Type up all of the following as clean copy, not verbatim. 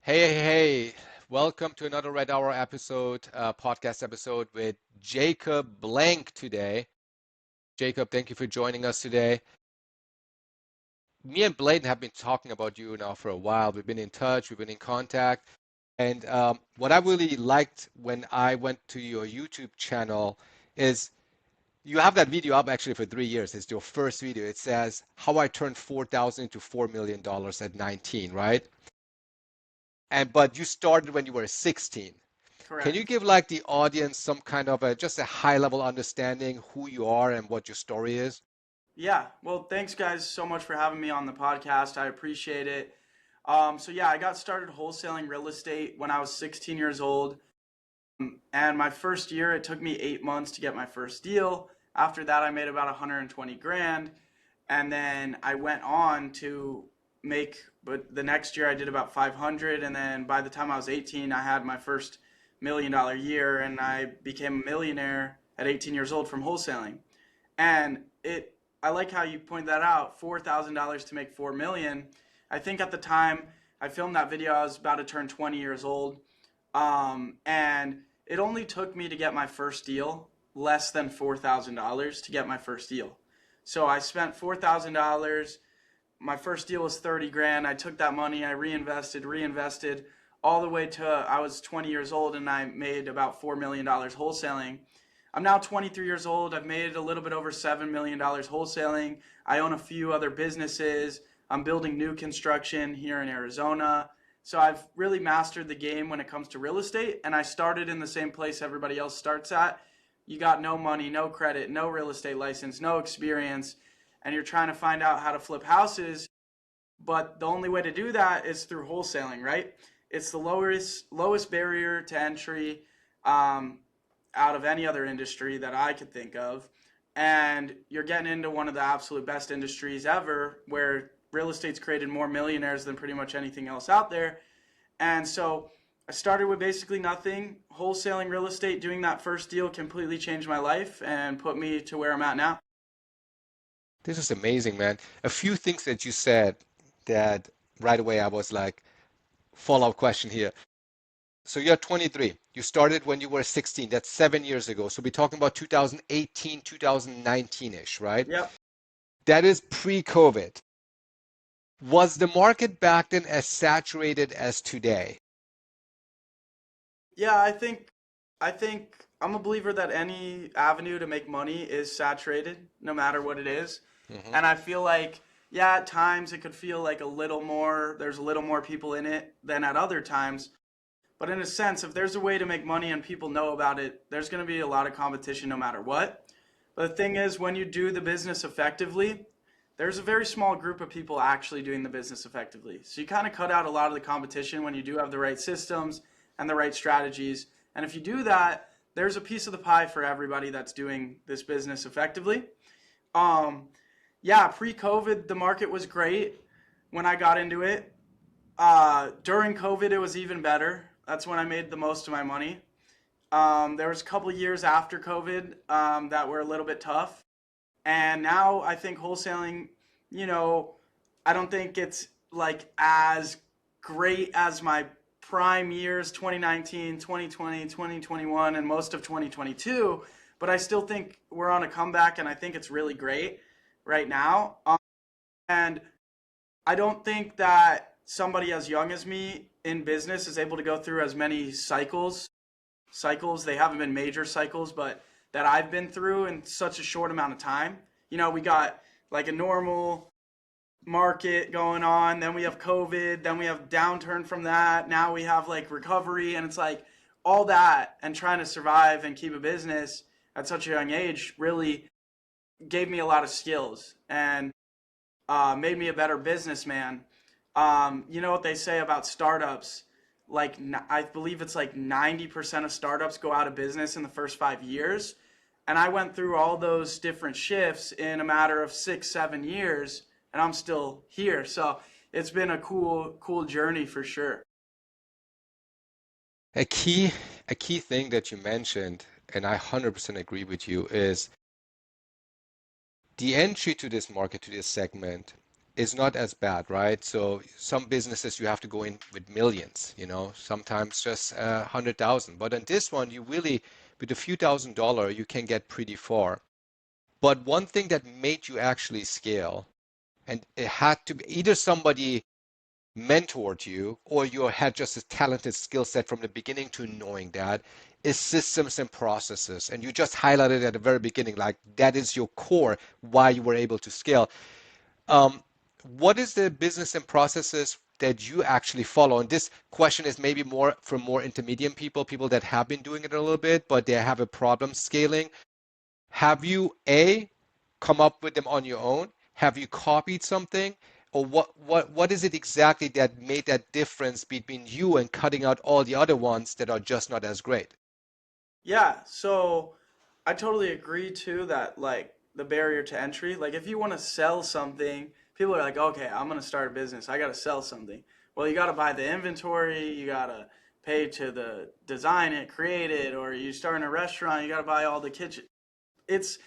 Hey. Welcome to another Red Hour episode, podcast episode with Jacob Blank today. Jacob, thank you for joining us today. Me and Bladen have been talking about you now for a while. We've been in touch, we've been in contact. And what I really liked when I went to your YouTube channel is you have that video up actually for 3 years. It's your first video. It says how I turned 4,000 into $4 million at 19, right? But you started when you were 16. Can you Correct. give like the audience some kind of just a high level understanding who you are and what your story is? Yeah. Well, thanks guys so much for having me on the podcast. I appreciate it. I got started wholesaling real estate when I was 16 years old. And my first year, it took me 8 months to get my first deal. After that, I made about 120 grand. And then I went on to but the next year I did about 500. And then by the time I was 18, I had my first $1 million year and I became a millionaire at 18 years old from wholesaling. And I like how you point that out, $4,000 to make 4 million. I think at the time I filmed that video, I was about to turn 20 years old. And it only took me to get my first deal less than $4,000 to get my first deal. So I spent $4,000. My first deal was 30 grand. I took that money, I reinvested all the way to I was 20 years old and I made about $4 million wholesaling. I'm now 23 years old. I've made a little bit over $7 million wholesaling. I own a few other businesses. I'm building new construction here in Arizona. So I've really mastered the game when it comes to real estate. And I started in the same place everybody else starts at. You got no money, no credit, no real estate license, no experience, and you're trying to find out how to flip houses. But the only way to do that is through wholesaling, right? It's the lowest barrier to entry. Out of any other industry that I could think of. And you're getting into one of the absolute best industries ever where real estate's created more millionaires than pretty much anything else out there. And so I started with basically nothing. Wholesaling real estate, doing that first deal completely changed my life and put me to where I'm at now. This is amazing, man. A few things that you said that right away I was like, follow-up question here. So you're 23. You started when you were 16. That's 7 years ago. So we're talking about 2018, 2019-ish, right? Yep. That is pre-COVID. Was the market back then as saturated as today? Yeah, I think I'm a believer that any avenue to make money is saturated, no matter what it is. Hmm. And I feel like, yeah, at times it could feel like there's a little more people in it than at other times. But in a sense, if there's a way to make money and people know about it, there's going to be a lot of competition no matter what. But the thing is, when you do the business effectively, there's a very small group of people actually doing the business effectively. So you kind of cut out a lot of the competition when you do have the right systems and the right strategies. And if you do that, there's a piece of the pie for everybody that's doing this business effectively. Um, yeah, pre-COVID, the market was great when I got into it. During COVID, it was even better. That's when I made the most of my money. There was a couple of years after COVID that were a little bit tough. And now I think wholesaling, you know, I don't think it's like as great as my prime years 2019, 2020, 2021, and most of 2022. But I still think we're on a comeback and I think it's really great right now. And I don't think that somebody as young as me in business is able to go through as many cycles. They haven't been major cycles, but that I've been through in such a short amount of time. We got like a normal market going on, then we have COVID, then we have downturn from that. Now we have like recovery, and it's like all that and trying to survive and keep a business at such a young age really gave me a lot of skills and made me a better businessman. You know what they say about startups? Like I believe it's like 90% of startups go out of business in the first 5 years. And I went through all those different shifts in a matter of 6, 7 years, and I'm still here. So it's been a cool journey for sure. A key, a key thing that you mentioned, and I 100% agree with you, is the entry to this market, to this segment. is not as bad, right? So some businesses you have to go in with millions, sometimes just 100,000. But on this one, you really, with a few $1,000s, you can get pretty far. But one thing that made you actually scale, and it had to be either somebody mentored you or you had just a talented skill set from the beginning to knowing that, is systems and processes. And you just highlighted at the very beginning, like that is your core why you were able to scale. Um, what is the business and processes that you actually follow? And this question is maybe more for more intermediate people, people that have been doing it a little bit, but they have a problem scaling. Have you A, come up with them on your own? Have you copied something? Or what is it exactly that made that difference between you and cutting out all the other ones that are just not as great? Yeah, so I totally agree too that like the barrier to entry, like if you want to sell something, people are like, okay, I'm gonna start a business. I gotta sell something. Well, you gotta buy the inventory, you gotta pay to the design it, create it, or you start in a restaurant, you gotta buy all the kitchen. It's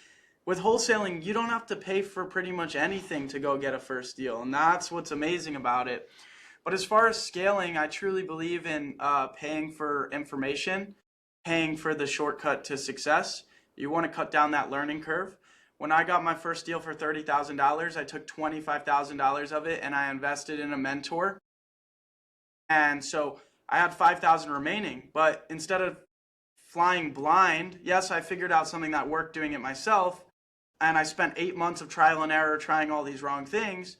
with wholesaling, you don't have to pay for pretty much anything to go get a first deal, and that's what's amazing about it. But as far as scaling, I truly believe in paying for information, paying for the shortcut to success. You want to cut down that learning curve. When I got my first deal for $30,000, I took $25,000 of it and I invested in a mentor. And so I had 5,000 remaining. But instead of flying blind, yes, I figured out something that worked doing it myself. And I spent 8 months of trial and error trying all these wrong things.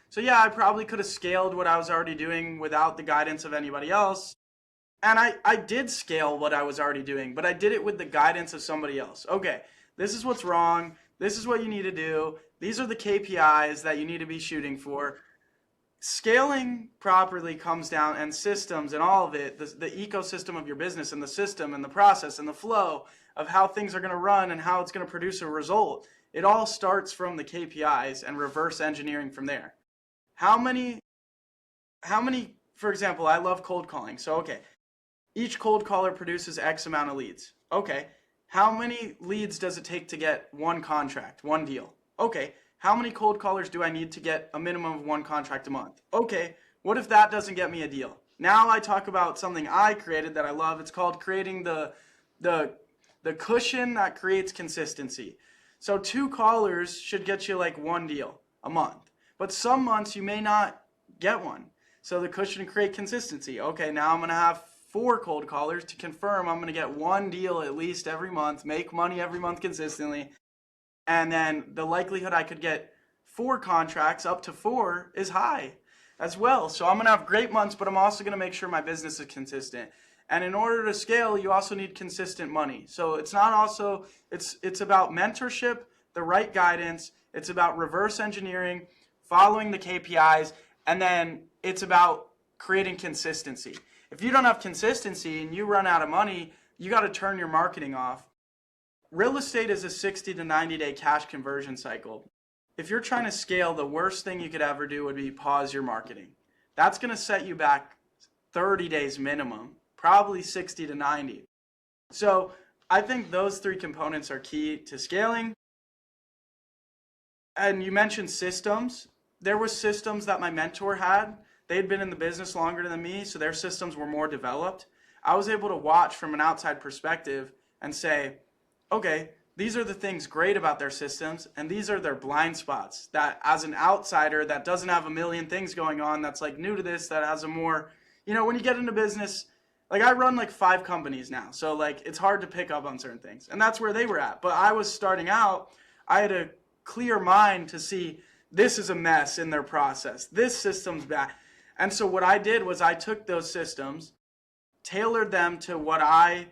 So yeah, I probably could have scaled what I was already doing without the guidance of anybody else. And I did scale what I was already doing, but I did it with the guidance of somebody else. Okay, this is what's wrong. This is what you need to do. These are the KPIs that you need to be shooting for. Scaling properly comes down, and systems and all of it, the ecosystem of your business and the system and the process and the flow of how things are going to run and how it's going to produce a result. It all starts from the KPIs and reverse engineering from there. How many, how many, for example, I love cold calling. So, okay, each cold caller produces X amount of leads. Okay, how many leads does it take to get one contract, one deal? Okay, how many cold callers do I need to get a minimum of one contract a month? Okay, what if that doesn't get me a deal? Now I talk about something I created that I love. It's called creating the the cushion that creates consistency. So two callers should get you like one deal a month. But some months you may not get one. So the cushion create consistency. Okay, now I'm going to have four cold callers to confirm I'm going to get one deal at least every month, make money every month consistently. And then the likelihood I could get four contracts up to four is high as well. So I'm going to have great months, but I'm also going to make sure my business is consistent. And in order to scale, you also need consistent money. So it's not also it's about mentorship, the right guidance, it's about reverse engineering, following the KPIs, and then it's about creating consistency. If you don't have consistency and you run out of money, you got to turn your marketing off. Real estate is a 60 to 90 day cash conversion cycle. If you're trying to scale, the worst thing you could ever do would be pause your marketing. That's going to set you back 30 days minimum, probably 60 to 90. So I think those three components are key to scaling. And you mentioned systems. There were systems that my mentor had. They had been in the business longer than me, so their systems were more developed. I was able to watch from an outside perspective and say, okay, these are the things great about their systems, and these are their blind spots. That as an outsider that doesn't have a million things going on, that's like new to this, that has a more, when you get into business, like I run like 5 companies now, so like it's hard to pick up on certain things, and that's where they were at. But I was starting out, I had a clear mind to see this is a mess in their process. This system's bad. And so what I did was I took those systems, tailored them to what I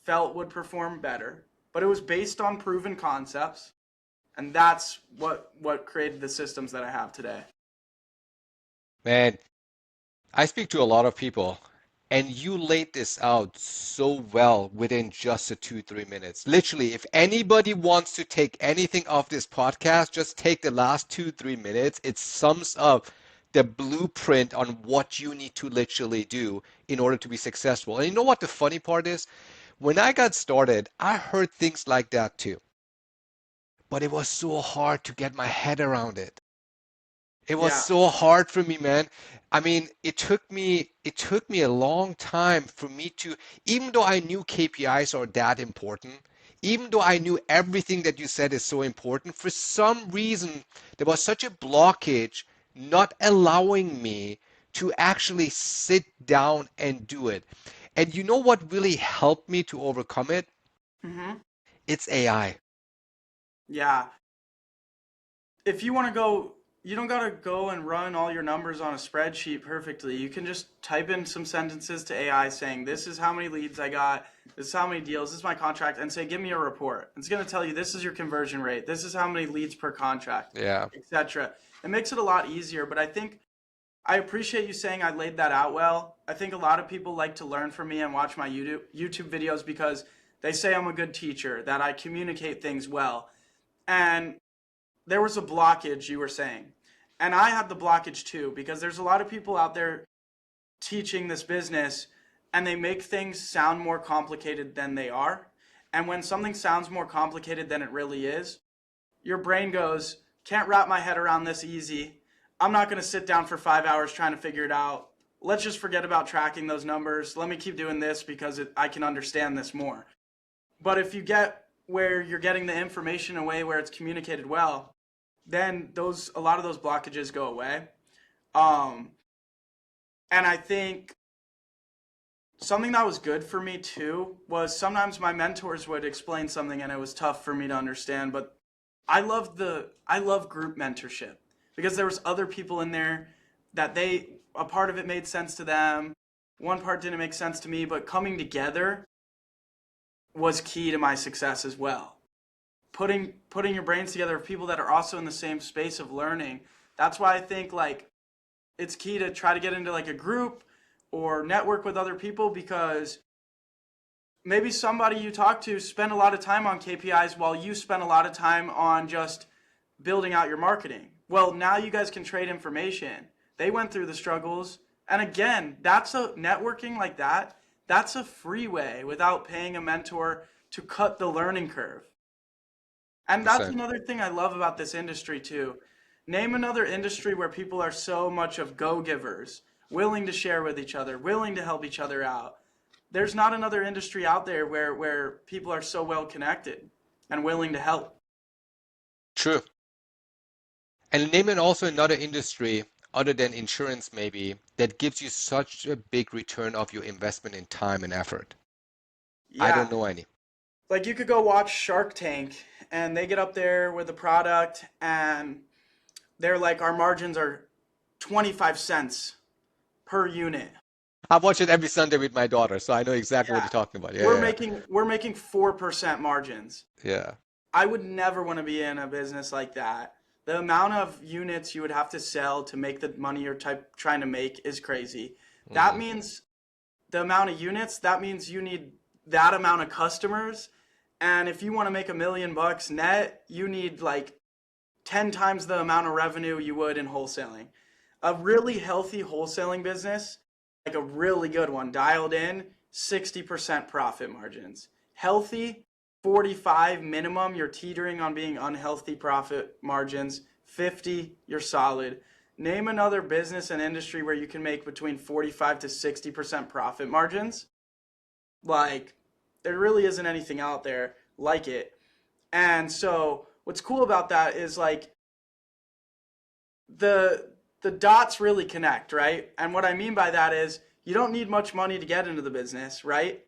felt would perform better, but it was based on proven concepts, and that's what created the systems that I have today. Man, I speak to a lot of people, and you laid this out so well within just a 2, 3 minutes. Literally, if anybody wants to take anything off this podcast, just take the last 2, 3 minutes. It sums up the blueprint on what you need to literally do in order to be successful. And you know what the funny part is? When I got started, I heard things like that too, but it was so hard to get my head around it. It was Yeah. so hard for me, man. I mean, it took me a long time for me to, even though I knew KPIs are that important, even though I knew everything that you said is so important, for some reason there was such a blockage not allowing me to actually sit down and do it. And you know what really helped me to overcome it? Hmm. It's AI. Yeah. If you want to go, you don't got to go and run all your numbers on a spreadsheet perfectly. You can just type in some sentences to AI saying, this is how many leads I got, this is how many deals, this is my contract, and say, give me a report. It's going to tell you, this is your conversion rate, this is how many leads per contract, Yeah. etc. It makes it a lot easier, but I think I appreciate you saying I laid that out well. I think a lot of people like to learn from me and watch my YouTube videos because they say I'm a good teacher, that I communicate things well. And there was a blockage, you were saying. And I had the blockage too, because there's a lot of people out there teaching this business and they make things sound more complicated than they are. And when something sounds more complicated than it really is, your brain goes, can't wrap my head around this easy. I'm not going to sit down for 5 hours trying to figure it out. Let's just forget about tracking those numbers. Let me keep doing this because I can understand this more. But if you get where you're getting the information in a way where it's communicated well, then those a lot of those blockages go away. Um, and I think something that was good for me too was sometimes my mentors would explain something and it was tough for me to understand. But I love group mentorship because there was other people in there that a part of it made sense to them, one part didn't make sense to me, but coming together was key to my success as well. Putting your brains together of people that are also in the same space of learning. That's why I think like it's key to try to get into like a group or network with other people because maybe somebody you talk to spend a lot of time on KPIs while you spend a lot of time on just building out your marketing. Well, now you guys can trade information. They went through the struggles. And again, that's a networking like that. That's a free way without paying a mentor to cut the learning curve. And that's 100%. another thing I love about this industry too. Name another industry where people are so much of go-givers, willing to share with each other, willing to help each other out. There's not another industry out there where people are so well connected and willing to help. True. And name it also another industry other than insurance maybe that gives you such a big return of your investment in time and effort. I Yeah, don't know any. like you could go watch Shark Tank and they get up there with a product and they're like, our margins are 25 cents per unit. I watch it every Sunday with my daughter, so I know exactly what Yeah. you're talking about. Yeah, We're yeah, making 4% margins. yeah. I would never want to be in a business like that. The amount of units you would have to sell to make the money you're trying to make is crazy. That Hmm. means the amount of units, that means you need that amount of customers. And if you want to make $1 million net, you need like 10 times the amount of revenue you would in wholesaling. A really healthy wholesaling business, like a really good one, dialed in, 60% profit margins. Healthy, 45 minimum, you're teetering on being unhealthy profit margins. 50, you're solid. Name another business and industry where you can make between 45 to 60% profit margins. Like, there really isn't anything out there like it. And so, what's cool about that is like the dots really connect, right? And what I mean by that is you don't need much money to get into the business, right?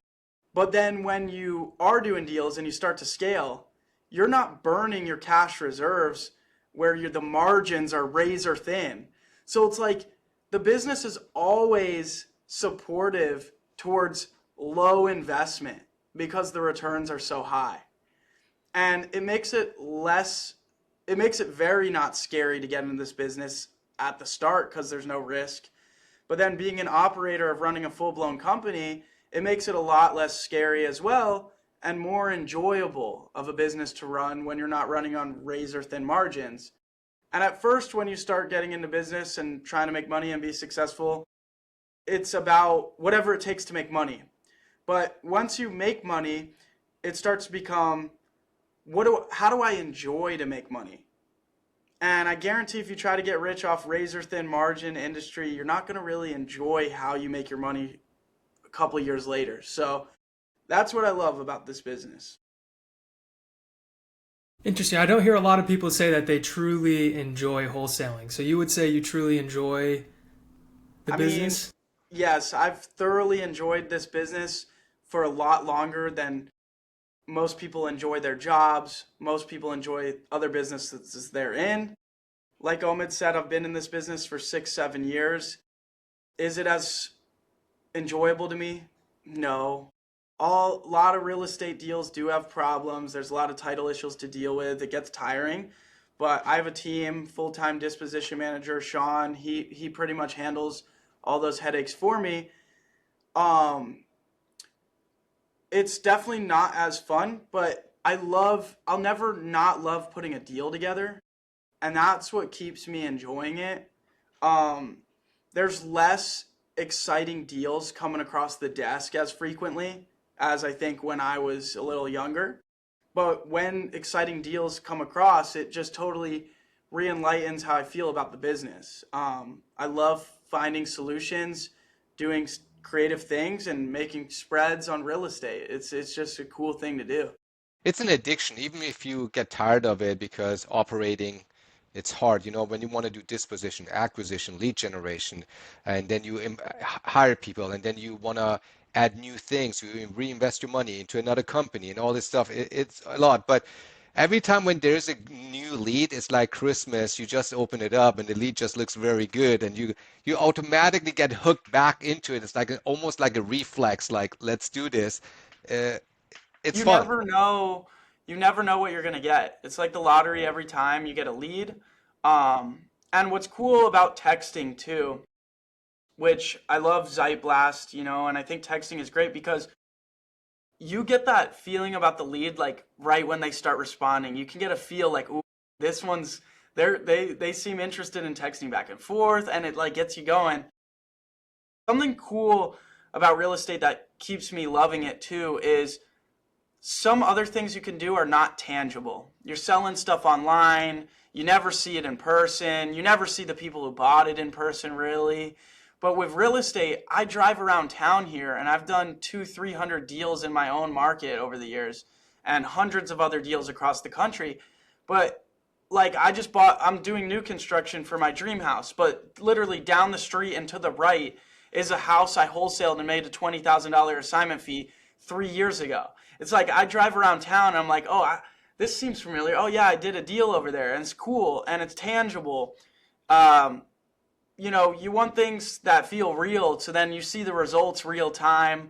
But then when you are doing deals and you start to scale, you're not burning your cash reserves where the margins are razor thin. So it's like the business is always supportive towards low investment because the returns are so high. And it makes it very not scary to get into this business at the start because there's no risk. But then being an operator of running a full-blown company, it makes it a lot less scary as well and more enjoyable of a business to run when you're not running on razor thin margins. And at first, when you start getting into business and trying to make money and be successful, it's about whatever it takes to make money. But once you make money, it starts to become how do I enjoy to make money? And I guarantee if you try to get rich off razor thin margin industry, you're not going to really enjoy how you make your money a couple of years later. So that's what I love about this business. Interesting. I don't hear a lot of people say that they truly enjoy wholesaling. So you would say you truly enjoy the I mean, business? yes, I've thoroughly enjoyed this business for a lot longer than most people enjoy their jobs. Most people enjoy other businesses they're in. Like Omid said, I've been in this business for 6, 7 years. Is it as enjoyable to me? No. A lot of real estate deals do have problems. There's a lot of title issues to deal with. It gets tiring. But I have a team, full-time disposition manager, Sean. He pretty much handles all those headaches for me. Um, it's definitely not as fun, but I'll never not love putting a deal together. And that's what keeps me enjoying it. Um, there's less exciting deals coming across the desk as frequently as I think when I was a little younger. But when exciting deals come across, it just totally re-enlightens how I feel about the business. I love finding solutions, doing creative things, and making spreads on real estate. It's just a cool thing to do. It's an addiction, even if you get tired of it because operating, it's hard. You know, when you want to do disposition, acquisition, lead generation, and then you hire people, and then you want to add new things, you reinvest your money into another company and all this stuff. It's a lot. But every time when there's a new lead, it's like Christmas. You just open it up and the lead just looks very good, and you automatically get hooked back into it. It's like almost like a reflex, like let's do this. Uh, it's You fun. never know, you never know what you're gonna get. It's like the lottery every time you get a lead. And what's cool about texting too, which I love Zeit Blast, and I think texting is great because you get that feeling about the lead like right when they start responding. You can get a feel like, ooh, this one's they seem interested in texting back and forth, and it like gets you going. Something cool about real estate that keeps me loving it too is some other things you can do are not tangible. You're selling stuff online, you never see it in person, you never see the people who bought it in person really. But with real estate, I drive around town here and I've done 200, 300 deals in my own market over the years and hundreds of other deals across the country. But like I'm doing new construction for my dream house, but literally down the street and to the right is a house I wholesaled and made a $20,000 assignment fee 3 years ago. It's like I drive around town and I'm like, oh, this seems familiar. Oh yeah, I did a deal over there and it's cool and it's tangible. Um, you want things that feel real, so then you see the results real time.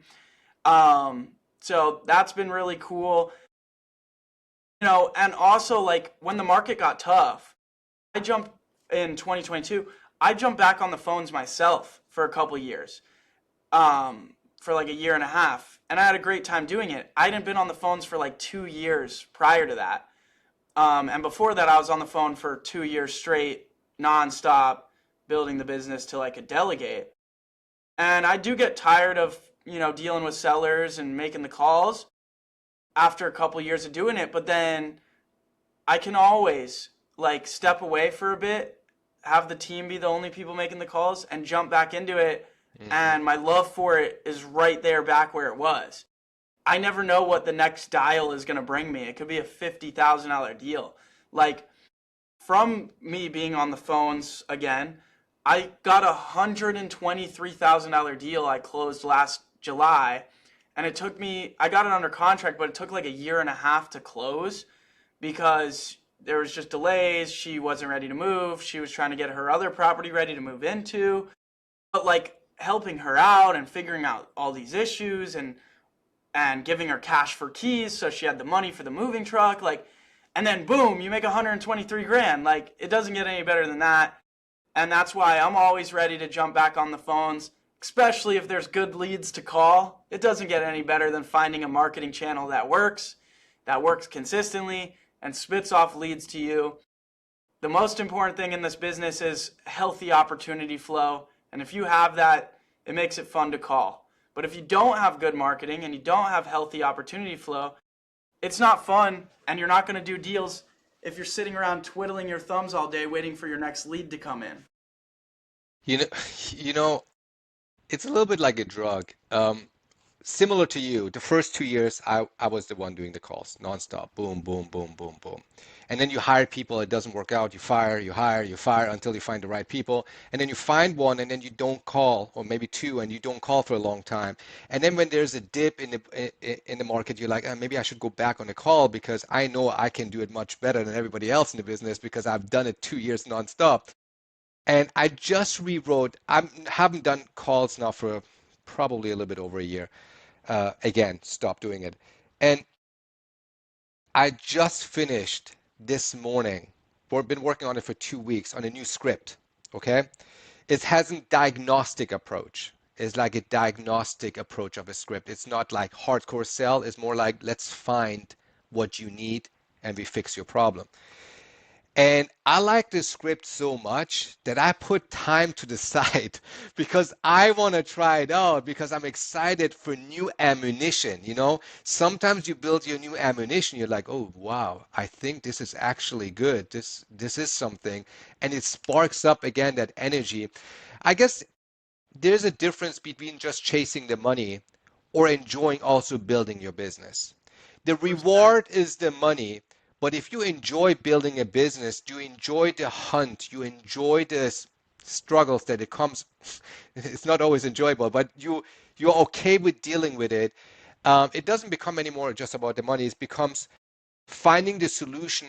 So that's been really cool. And also like when the market got tough, I jumped in 2022, I jumped back on the phones myself for a couple years, for like a year and a half. And I had a great time doing it. I hadn't been on the phones for like 2 years prior to that. And before that, I was on the phone for 2 years straight, nonstop, building the business till I could delegate. And I do get tired of, dealing with sellers and making the calls after a couple years of doing it. But then I can always like step away for a bit, have the team be the only people making the calls, and jump back into it. Mhm. And my love for it is right there back where it was. I never know what the next dial is going to bring me. It could be a $50,000 deal. Like from me being on the phones again, I got a $123,000 deal I closed last July, and I got it under contract, but it took like a year and a half to close because there was just delays. She wasn't ready to move. She was trying to get her other property ready to move into, but like helping her out and figuring out all these issues and giving her cash for keys so she had the money for the moving truck, like, and then boom, you make 123 grand. Like, it doesn't get any better than that. And that's why I'm always ready to jump back on the phones, especially if there's good leads to call. It doesn't get any better than finding a marketing channel that works consistently and spits off leads to you. The most important thing in this business is healthy opportunity flow. And if you have that, it makes it fun to call. But if you don't have good marketing and you don't have healthy opportunity flow, it's not fun and you're not going to do deals if you're sitting around twiddling your thumbs all day waiting for your next lead to come in. You know, you know, it's a little bit like a drug. Similar to you, the first 2 years, I was the one doing the calls nonstop. Boom, boom, boom, boom, boom. And then you hire people, it doesn't work out. You fire, you hire, you fire until you find the right people. And then you find one and then you don't call, or maybe two, and you don't call for a long time. And then when there's a dip in the market, you're like, maybe I should go back on the call because I know I can do it much better than everybody else in the business because I've done it 2 years nonstop. And I just rewrote, I haven't done calls now for probably a little bit over a year. Again, stop doing it. And I just finished this morning. We've been working on it for 2 weeks on a new script. Okay. It has a diagnostic approach. It's like a diagnostic approach of a script. It's not like hardcore sell. It's more like let's find what you need and we fix your problem. And I like this script so much that I put time to the side because I want to try it out because I'm excited for new ammunition. Sometimes you build your new ammunition, you're like, oh wow, I think this is actually good. This is something, and it sparks up again that energy. I guess there's a difference between just chasing the money or enjoying also building your business. The 100%. reward is the money, but if you enjoy building a business, you enjoy the hunt, you enjoy the struggles that it comes. It's not always enjoyable, but you're okay with dealing with it. It doesn't become anymore just about the money. It becomes finding the solution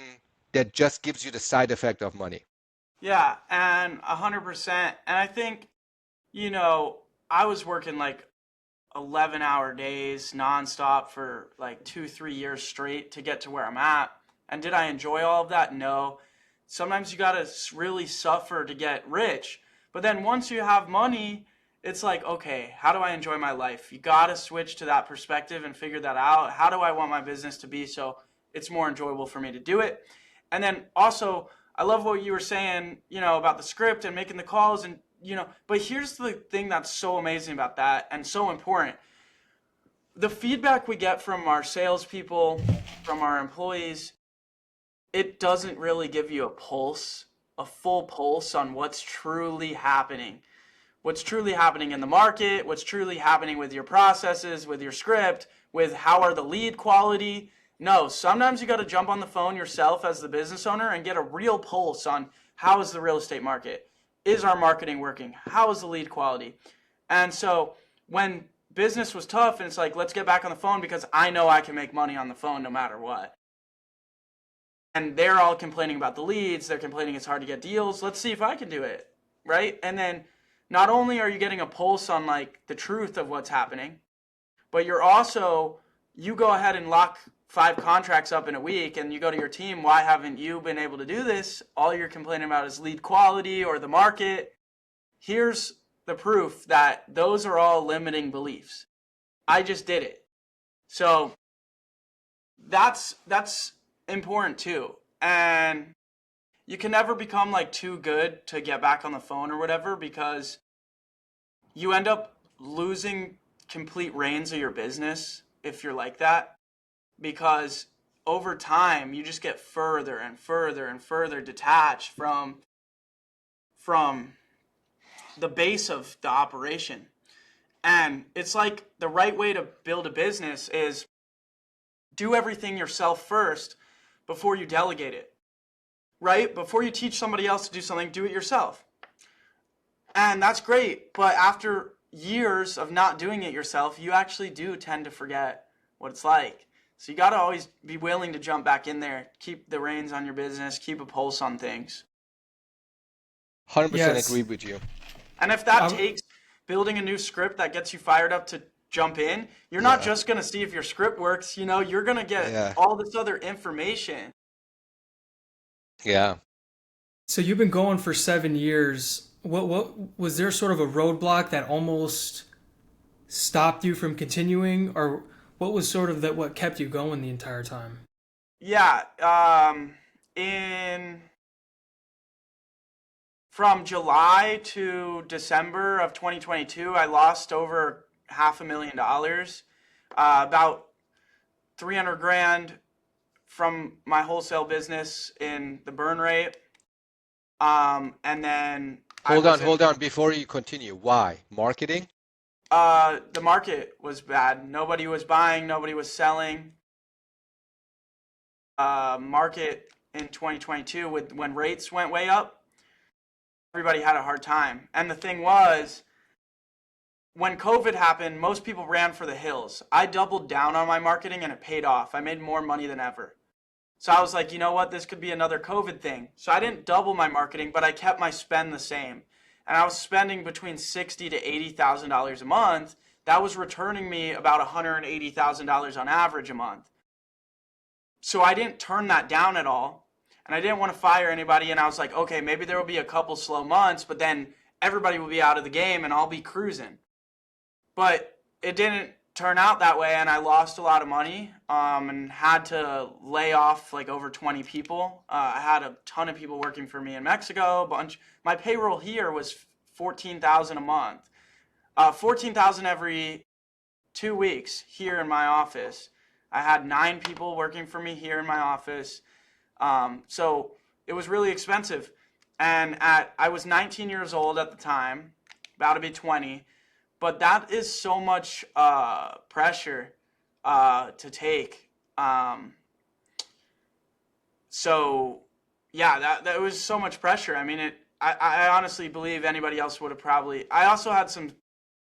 that just gives you the side effect of money. Yeah, and 100%. And I think, I was working like 11-hour days nonstop for like 2, 3 years straight to get to where I'm at. And did I enjoy all of that? No. Sometimes you got to really suffer to get rich. But then once you have money, it's like, okay, how do I enjoy my life? You got to switch to that perspective and figure that out. How do I want my business to be so it's more enjoyable for me to do it? And then also, I love what you were saying, about the script and making the calls and, but here's the thing that's so amazing about that and so important. The feedback we get from our salespeople, from our employees, it doesn't really give you a full pulse on what's truly happening. What's truly happening in the market, what's truly happening with your processes, with your script, with how are the lead quality. No, sometimes you got to jump on the phone yourself as the business owner and get a real pulse on how is the real estate market? Is our marketing working? How is the lead quality? And so when business was tough and it's like, let's get back on the phone because I know I can make money on the phone no matter what. And they're all complaining about the leads. They're complaining it's hard to get deals. Let's see if I can do it, right? And then not only are you getting a pulse on like the truth of what's happening, but you go ahead and lock 5 contracts up in a week and you go to your team, why haven't you been able to do this? All you're complaining about is lead quality or the market. Here's the proof that those are all limiting beliefs. I just did it. So that's important too. And you can never become like too good to get back on the phone or whatever because you end up losing complete reins of your business if you're like that, because over time you just get further and further and further detached from the base of the operation. And it's like the right way to build a business is do everything yourself first before you delegate it, right? Before you teach somebody else to do something, do it yourself. And that's great, but after years of not doing it yourself, you actually do tend to forget what it's like. So you got to always be willing to jump back in there, keep the reins on your business, keep a pulse on things. 100% Yes. agree with you. And if that I, takes building a new script that gets you fired up to jump in, you're not Yeah, just going to see if your script works, you're going to get yeah, all this other information. yeah. so you've been going for 7 years. What was there sort of a roadblock that almost stopped you from continuing, or what was sort of that what kept you going the entire time? Yeah, in from July to December of 2022, I lost over $500,000, about 300 grand from my wholesale business in the burn rate. And then I Hold on, was in, hold on. Before you continue, why? Marketing? the market was bad. Nobody was buying, nobody was selling. Market in 2022 with when rates went way up, everybody had a hard time. And the thing was, when COVID happened, most people ran for the hills. I doubled down on my marketing and it paid off. I made more money than ever. So I was like, you know what? This could be another COVID thing. So I didn't double my marketing, but I kept my spend the same. And I was spending between $60,000 to $80,000 a month. That was returning me about $180,000 on average a month. So I didn't turn that down at all. And I didn't want to fire anybody. And I was like, okay, maybe there will be a couple slow months, but then everybody will be out of the game and I'll be cruising. But it didn't turn out that way, and I lost a lot of money, and had to lay off like over 20 people. I had a ton of people working for me in Mexico. A bunch. My payroll here was 14,000 a month, 14,000 every 2 weeks here in my office. I had 9 people working for me here in my office, so it was really expensive. And I was 19 years old at the time, about to be 20. But that is so much pressure to take. So yeah, that was so much pressure. I mean, I honestly believe anybody else would have probably. I also had some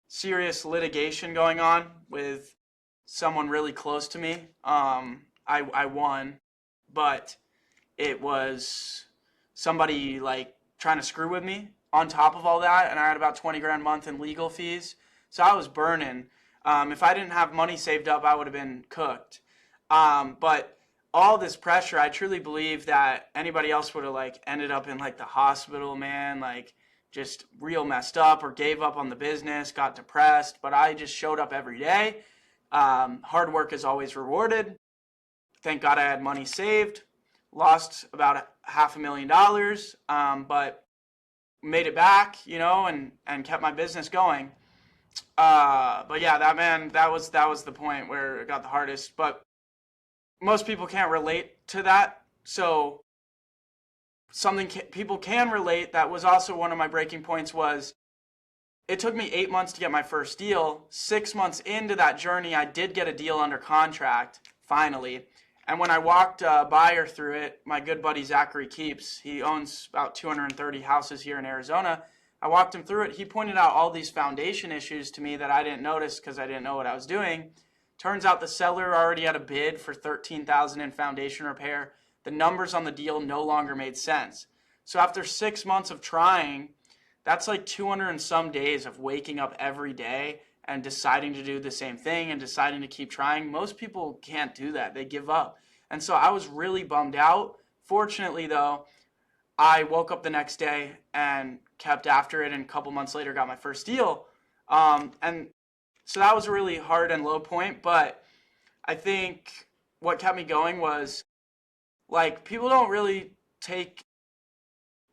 serious litigation going on with someone really close to me. I won, but it was somebody like trying to screw with me on top of all that, and I had about 20 grand a month in legal fees. So I was burning. If I didn't have money saved up, I would have been cooked. But all this pressure, I truly believe that anybody else would have like ended up in like the hospital, man, like just real messed up or gave up on the business, got depressed. But I just showed up every day. Hard work is always rewarded. Thank God I had money saved. Lost about $500,000, but made it back, you know, and kept my business going. But yeah, that was the point where it got the hardest. But most people can't relate to that. So people can relate. That was also one of my breaking points. Was it took me 8 months to get my first deal. 6 months into that journey, I did get a deal under contract finally. And when I walked a buyer through it, my good buddy Zachary Keeps, he owns about 230 houses here in Arizona. I walked him through it. He pointed out all these foundation issues to me that I didn't notice because I didn't know what I was doing. Turns out the seller already had a bid for $13,000 in foundation repair. The numbers on the deal no longer made sense. So after 6 months of trying, that's like 200 and some days of waking up every day and deciding to do the same thing and deciding to keep trying. Most people can't do that. They give up. And so I was really bummed out. Fortunately, though, I woke up the next day and kept after it, and a couple months later got my first deal. And so that was a really hard and low point. But I think what kept me going was like people don't really take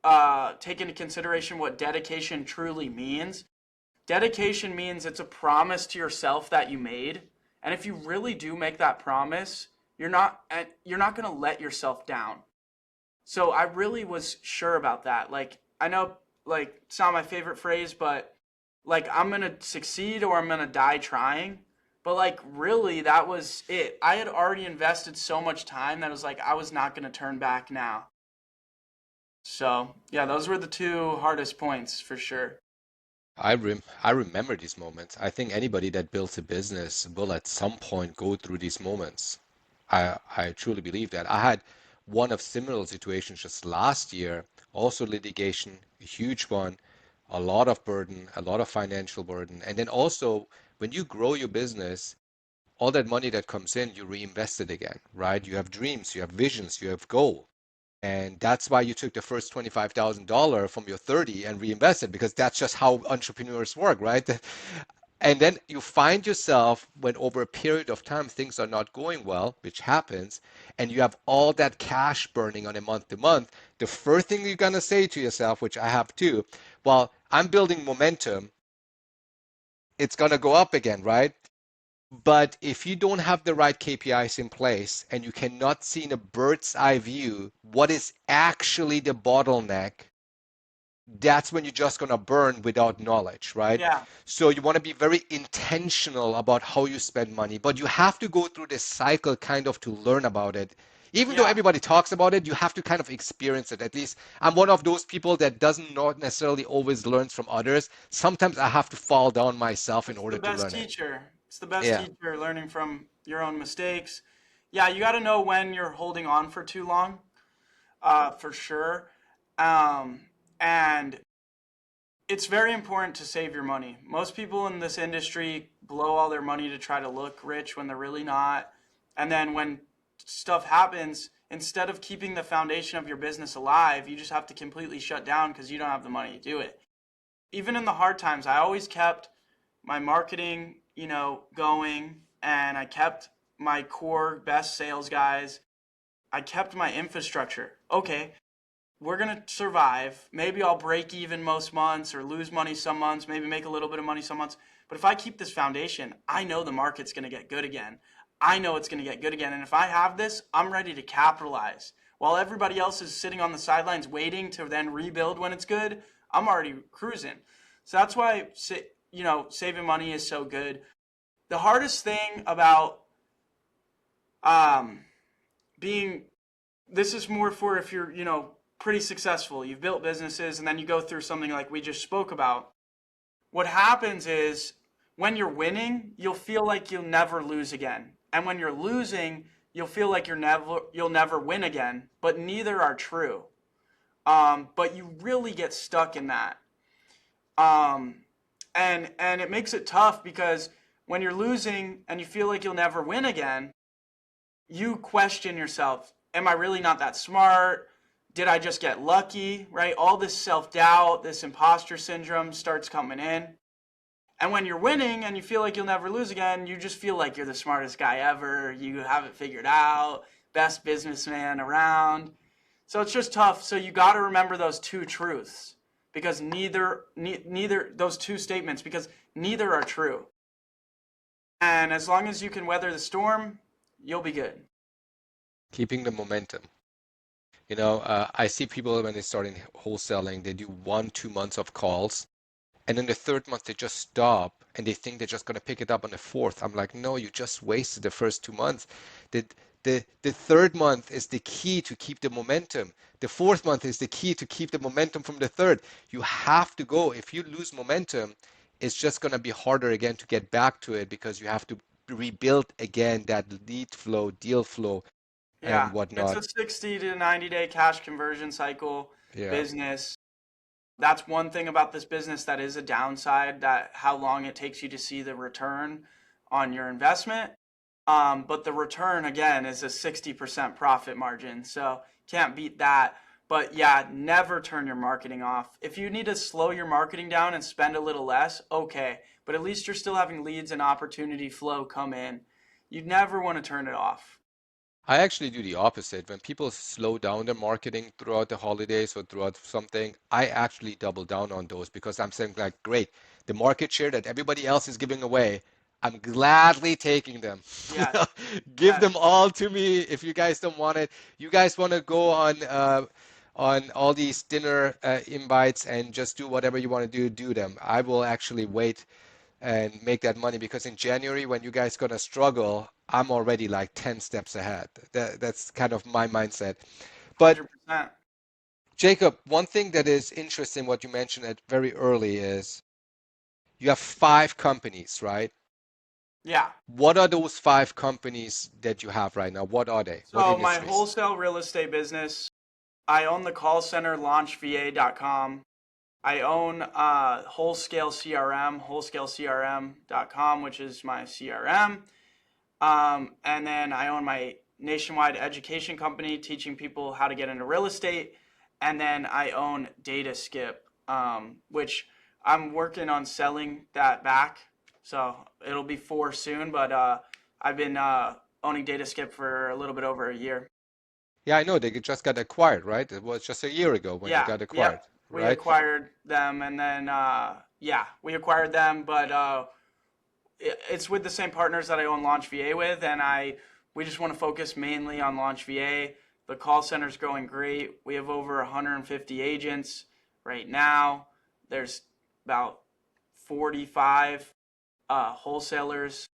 into consideration what dedication truly means. Dedication means it's a promise to yourself that you made. And if you really do make that promise, you're not going to let yourself down. So I really was sure about that. Like, I know, like, it's not my favorite phrase, but like, I'm going to succeed or I'm going to die trying. But like, really, that was it. I had already invested so much time that it was like, I was not going to turn back now. So yeah, those were the two hardest points for sure. I remember these moments. I think anybody that builds a business will at some point go through these moments. I truly believe that. I had one of similar situations just last year, also litigation, a huge one, a lot of burden, a lot of financial burden. And then also when you grow your business, all that money that comes in, you reinvest it again, right? You have dreams, you have visions, you have goals. And that's why you took the first $25,000 from your 30 and reinvested, because that's just how entrepreneurs work, right? And then you find yourself when over a period of time things are not going well, which happens, and you have all that cash burning on a month to month, the first thing you're going to say to yourself, which I have too, well, I'm building momentum, it's going to go up again, right? But if you don't have the right KPIs in place and you cannot see in a bird's eye view what is actually the bottleneck, that's when you're just going to burn without knowledge, right? Yeah. So you want to be very intentional about how you spend money, but you have to go through this cycle kind of to learn about it. Even though Yeah. everybody talks about it, you have to kind of experience it. At least I'm one of those people that doesn't not necessarily always learns from others. Sometimes I have to fall down myself in It's the order to best learn it. teacher. It's the best Yeah. teacher, learning from your own mistakes. Yeah, you got to know when you're holding on for too long, for sure. Um, and it's very important to save your money. Most people in this industry blow all their money to try to look rich when they're really not. And then when stuff happens, instead of keeping the foundation of your business alive, you just have to completely shut down because you don't have the money to do it. Even in the hard times, I always kept my marketing, going, and I kept my core best sales guys. I kept my infrastructure. Okay, we're going to survive. Maybe I'll break even most months or lose money some months, maybe make a little bit of money some months. But if I keep this foundation, I know the market's going to get good again. I know it's going to get good again. And if I have this, I'm ready to capitalize. While everybody else is sitting on the sidelines waiting to then rebuild when it's good, I'm already cruising. So that's why, saving money is so good. The hardest thing about um, being, this is more for if you're, pretty successful, you've built businesses, and then you go through something like we just spoke about. What happens is when you're winning, you'll feel like you'll never lose again. And when you're losing, you'll feel like you'll never win again, but neither are true. But you really get stuck in that. Um, and it makes it tough because when you're losing and you feel like you'll never win again, you question yourself. Am I really not that smart? Did I just get lucky? Right? All this self-doubt, this imposter syndrome starts coming in. And when you're winning and you feel like you'll never lose again, you just feel like you're the smartest guy ever. You have it figured out, best businessman around. So it's just tough. So you got to remember those two truths because neither those two statements because neither are true. And as long as you can weather the storm, you'll be good. Keeping the momentum. I see people when they start in wholesaling, they do 1, 2 months of calls, and then the third month they just stop and they think they're just going to pick it up on the fourth. I'm like, no, you just wasted the first 2 months. The, the third month is the key to keep the momentum. The fourth month is the key to keep the momentum from the third. You have to go. If you lose momentum, it's just going to be harder again to get back to it because you have to rebuild again that lead flow, deal flow, and Yeah, it's whatnot. a 60 to 90-day cash conversion cycle Yeah. business. That's one thing about this business that is a downside, that how long it takes you to see the return on your investment. But the return again is a 60% profit margin, so can't beat that. But yeah, never turn your marketing off. If you need to slow your marketing down and spend a little less, okay, but at least you're still having leads and opportunity flow come in. You never want to turn it off. I actually do the opposite. When people slow down their marketing throughout the holidays or throughout something, I actually double down on those because I'm saying like, great, the market share that everybody else is giving away, I'm gladly taking them. Yes, Give yes, them all to me if you guys don't want it. You guys want to go on all these dinner invites and just do whatever you want to do, do them. I will actually wait and make that money because in January when you guys gonna struggle, I'm already like 10 steps ahead. That's kind of my mindset. But 100%. Jacob, one thing that is interesting what you mentioned at very early is you have 5 companies, right? Yeah. What are those 5 companies that you have right now? What are they? What So my industries? wholesale real estate business, I own the call center launchva.com. I own Wholesale CRM, wholescalecrm.com, which is my CRM. And then I own my nationwide education company teaching people how to get into real estate. And then I own DataSkip, which I'm working on selling that back. So it'll be 4 soon, but I've been owning DataSkip for a little bit over a year. Yeah, I know they just got acquired, right? It was just a year ago when they Yeah, got acquired, yep. We right? acquired them, and then we acquired them, but it's with the same partners that I own Launch VA with, and we just want to focus mainly on Launch VA. The call center's growing great. We have over 150 agents right now. There's about 45 wholesalers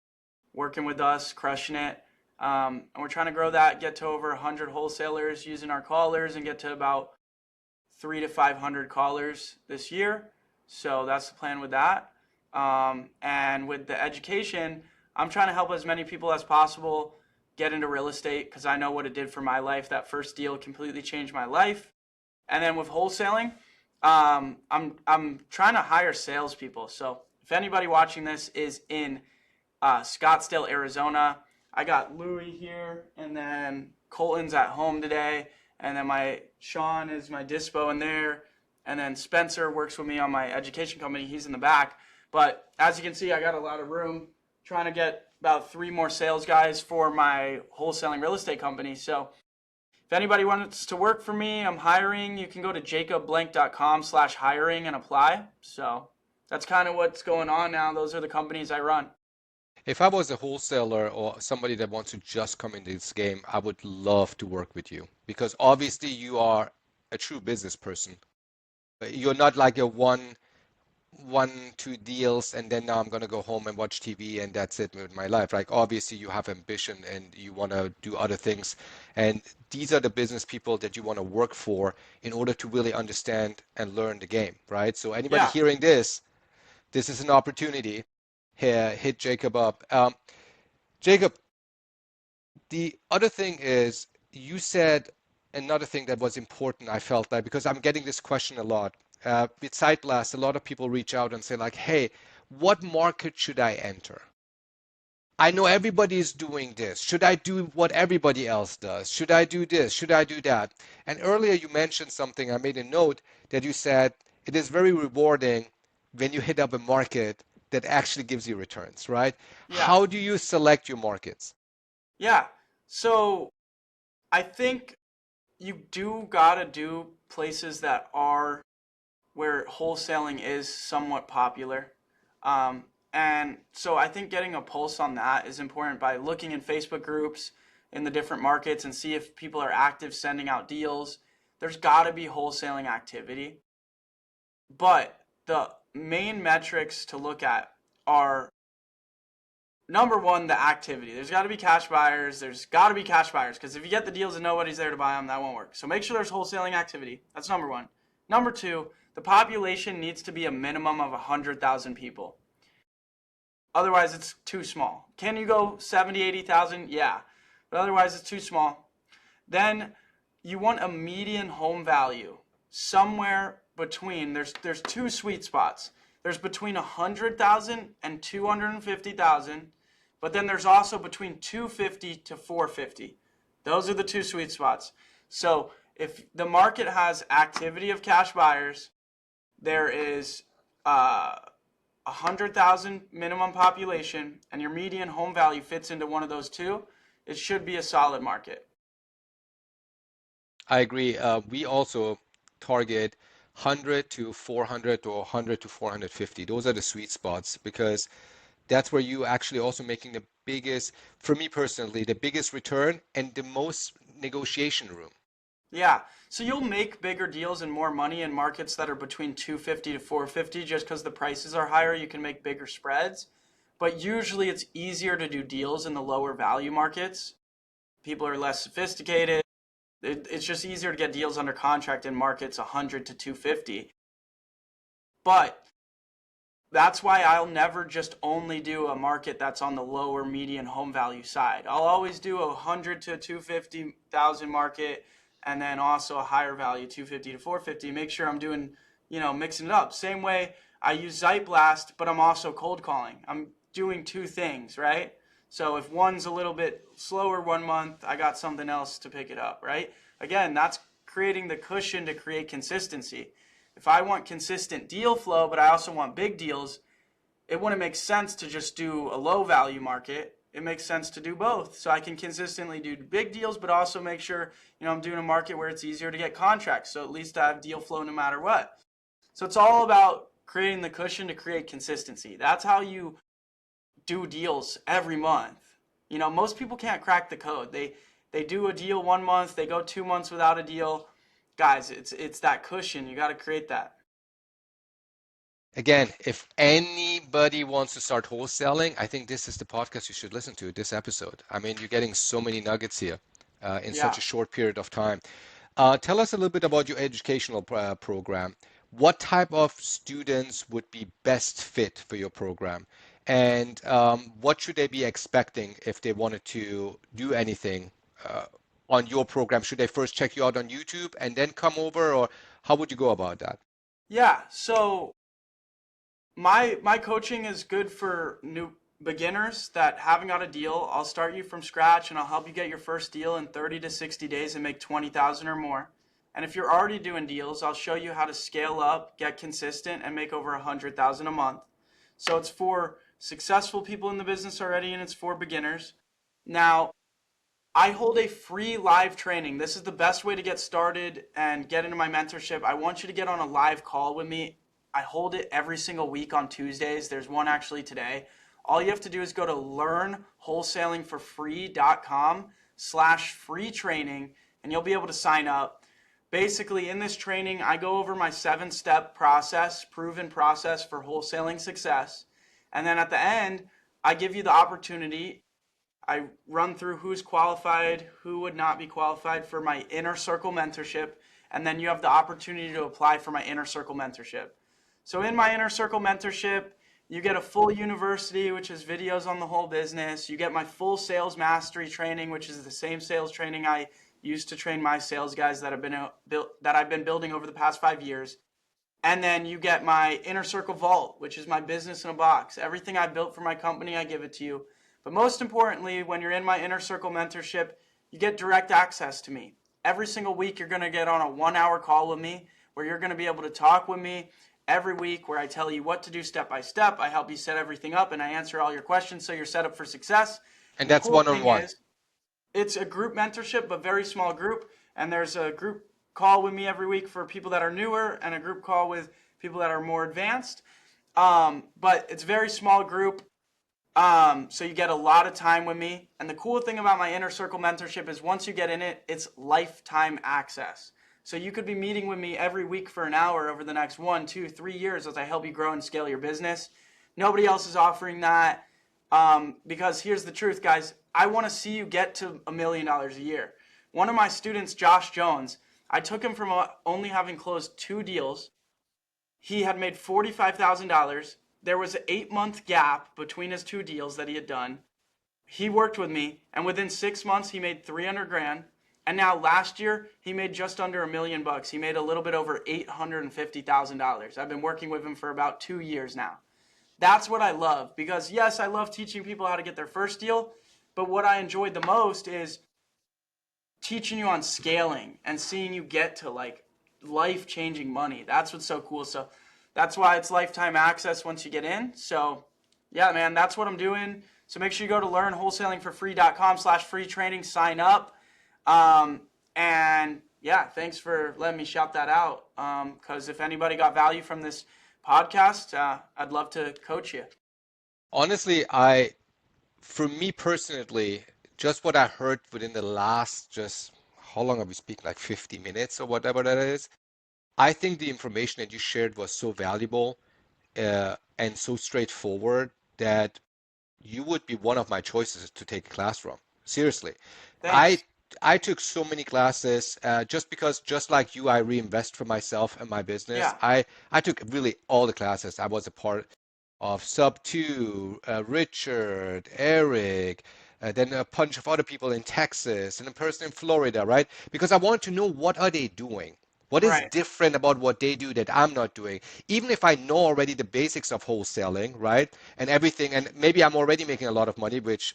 working with us, crushing it. And we're trying to grow that, get to over 100 wholesalers using our callers, and get to about 300 to 500 callers this year. So that's the plan with that. And with the education, I'm trying to help as many people as possible get into real estate, because I know what it did for my life. That first deal completely changed my life. And then with wholesaling, I'm trying to hire salespeople. So if anybody watching this is in Scottsdale, Arizona, I got Louie here, and then Colton's at home today, and then Sean is my dispo in there, and then Spencer works with me on my education company. He's in the back. But as you can see, I got a lot of room, trying to get about 3 more sales guys for my wholesaling real estate company. So if anybody wants to work for me, I'm hiring. You can go to jacobblank.com/hiring and apply. So that's kind of what's going on now. Those are the companies I run. If I was a wholesaler or somebody that wants to just come into this game, I would love to work with you because obviously you are a true business person. You're not like a two deals and then now I'm going to go home and watch TV and that's it with my life. Like obviously you have ambition and you want to do other things. And these are the business people that you want to work for in order to really understand and learn the game, right? So anybody Yeah. hearing this is an opportunity. Here, hit Jacob up. Jacob, the other thing is you said another thing that was important, I felt like, because I'm getting this question a lot. With Zeit Blast, a lot of people reach out and say like, hey, what market should I enter? I know everybody is doing this. Should I do what everybody else does? Should I do this? Should I do that? And earlier you mentioned something, I made a note that you said it is very rewarding when you hit up a market that actually gives you returns, right? Yeah. How do you select your markets? Yeah. So I think you do gotta do places that are where wholesaling is somewhat popular. And so I think getting a pulse on that is important by looking in Facebook groups in the different markets and see if people are active sending out deals. There's got to be wholesaling activity. But the main metrics to look at are, number one, the activity. There's got to be cash buyers. There's got to be cash buyers, because if you get the deals and nobody's there to buy them, that won't work. So make sure there's wholesaling activity. That's number one. Number two, the population needs to be a minimum of 100,000 people. Otherwise, it's too small. Can you go 70, 80,000? Yeah. But otherwise, it's too small. Then you want a median home value somewhere between, there's 2 sweet spots. There's between 100,000 and 250,000, but then there's also between 250 to 450. Those are the 2 sweet spots. So if the market has activity of cash buyers, there is 100,000 minimum population, and your median home value fits into one of those 2, it should be a solid market. I agree. We also target 100 to 400 or 100 to 450. Those are the sweet spots because that's where you actually also making the biggest, for me personally, the biggest return and the most negotiation room. Yeah, so you'll make bigger deals and more money in markets that are between 250 to 450 just because the prices are higher. You can make bigger spreads, but usually it's easier to do deals in the lower value markets. People are less sophisticated. It's just easier to get deals under contract in markets 100 to 250. But that's why I'll never just only do a market that's on the lower median home value side. I'll always do a 100 to 250,000 market, and then also a higher value, 250 to 450. Make sure I'm doing, mixing it up. Same way I use Zeit Blast, but I'm also cold calling. I'm doing 2 things, right? So if one's a little bit slower one month, I got something else to pick it up, right? Again, that's creating the cushion to create consistency. If I want consistent deal flow, but I also want big deals, it wouldn't make sense to just do a low value market. It makes sense to do both. So I can consistently do big deals, but also make sure, I'm doing a market where it's easier to get contracts. So at least I have deal flow no matter what. So it's all about creating the cushion to create consistency. That's how you do deals every month. You know, most people can't crack the code. They do a deal 1 month, they go 2 months without a deal. Guys, it's that cushion. You got to create that. Again, if anybody wants to start wholesaling, I think this is the podcast you should listen to, this episode. I mean, you're getting so many nuggets here in such Yeah. a short period of time. Tell us a little bit about your educational program. What type of students would be best fit for your program? And what should they be expecting if they wanted to do anything uh, on your program? Should they first check you out on YouTube and then come over, or how would you go about that? Yeah. So my coaching is good for new beginners that haven't got a deal. I'll start you from scratch and I'll help you get your first deal in 30 to 60 days and make 20,000 or more. And if you're already doing deals, I'll show you how to scale up, get consistent, and make over 100,000 a month. So it's for successful people in the business already, and it's for beginners. Now, I hold a free live training. This is the best way to get started and get into my mentorship. I want you to get on a live call with me. I hold it every single week on Tuesdays. There's one actually today. All you have to do is go to learnwholesalingforfree.com/free training, and you'll be able to sign up. Basically, in this training, I go over my 7-step process, proven process for wholesaling success. And then at the end, I give you the opportunity. I run through who's qualified, who would not be qualified for my inner circle mentorship, and then you have the opportunity to apply for my inner circle mentorship. So in my inner circle mentorship, you get a full university, which is videos on the whole business. You get my full sales mastery training, which is the same sales training I used to train my sales guys that I've been building over the past 5 years. And then you get my Inner Circle Vault, which is my business in a box. Everything I built for my company, I give it to you. But most importantly, when you're in my Inner Circle mentorship, you get direct access to me. Every single week, you're going to get on a 1-hour call with me where you're going to be able to talk with me every week, where I tell you what to do step by step. I help you set everything up, and I answer all your questions so you're set up for success. And And the that's cool one on thing one. is, it's a group mentorship, but very small group. And there's a group call with me every week for people that are newer, and a group call with people that are more advanced. But it's very small group. So you get a lot of time with me. And the cool thing about my Inner Circle mentorship is once you get in it, it's lifetime access. So you could be meeting with me every week for an hour over the next 1, 2, 3 years as I help you grow and scale your business. Nobody else is offering that. Because here's the truth, guys. I want to see you get to $1 million a year. One of my students, Josh Jones, I took him from only having closed 2 deals. He had made $45,000. There was an 8-month gap between his 2 deals that he had done. He worked with me, and within 6 months, he made 300 grand. And now last year, he made just under $1 million. He made a little bit over $850,000. I've been working with him for about 2 years now. That's what I love, because yes, I love teaching people how to get their first deal, but what I enjoyed the most is teaching you on scaling and seeing you get to like life-changing money. That's what's so cool. So that's why it's lifetime access once you get in. So yeah, man, that's what I'm doing. So make sure you go to learnwholesalingforfree.com/free training, sign up. And yeah, thanks for letting me shout that out. Because if anybody got value from this podcast, I'd love to coach you. Honestly, for me personally, just what I heard within the last just how long are we speaking? Like 50 minutes or whatever that is. I think the information that you shared was so valuable and so straightforward that you would be one of my choices to take a class from. Seriously. I Thanks. I took so many classes just because, just like you, I reinvest for myself and my business. Yeah, I took really all the classes. I was a part of Sub 2, Richard, Eric, then a bunch of other people in Texas, and a person in Florida, right? Because I want to know what are they doing? What is right. different about what they do that I'm not doing? Even if I know already the basics of wholesaling, right? And everything, and maybe I'm already making a lot of money, which